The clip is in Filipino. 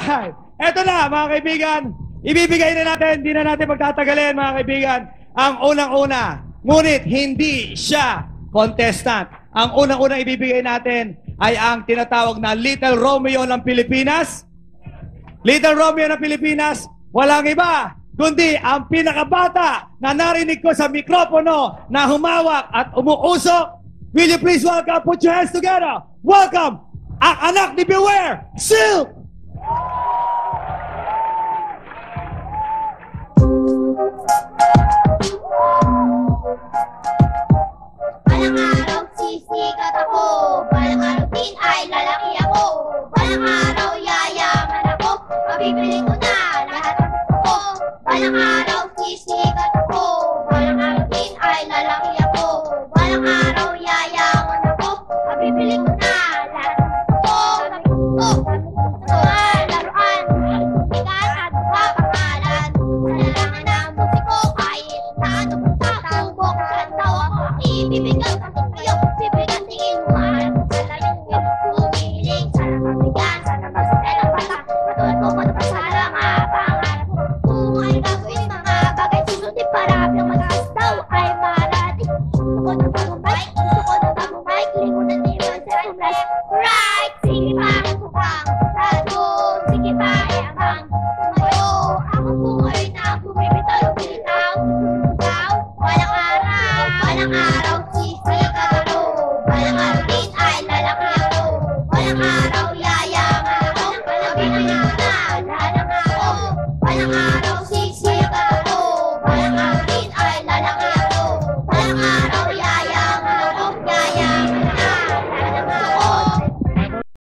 Alright. Eto na, mga kaibigan. Ibibigay na natin, hindi na natin magtatagalin, mga kaibigan. Ang unang-una, ngunit hindi siya contestant. Ang unang-unang ibibigay natin ay ang tinatawag na Little Romeo ng Pilipinas. Little Romeo ng Pilipinas, walang iba, kundi ang pinakabata na narinig ko sa mikropono na humawak at umuusok. Will you please welcome, put your hands together. Welcome, ang anak ni Beware, Silk! Balang araw sisikat ako, balang araw din ay lalaki ako, balang araw yayaman ako, mabibili ko na lahat ng gusto ko. Balang araw sisikat ako, balang araw din ay lalaki ako, balang araw yayaman ako, mabibili ko na lahat ng gusto ko. Laruan, bigas at kapangalan, kailangan ng musiko kahit saan pumunta, tubok sa tawa, ibibigay ka sa'yo, bibigyan tingin mo, alam mo sa layong yun, humihiling, sana mabigyan, sana magsatel ang bata, matulad ko matapos sa mga pangarap mo, kung ay gagawin mga bagay, susundin para ng mataas daw ay marating, gusto ko ng bagong bike, gusto ko ng bagong bike, lingunan din man sa tumlas, right, sige pa, mukhang sago, sige pa, yamang, tumayo, ako po ngayon na bumibitaw, bumibitaw, walang araw, sisikat ako, balang araw din ay lalaki ako, walang araw.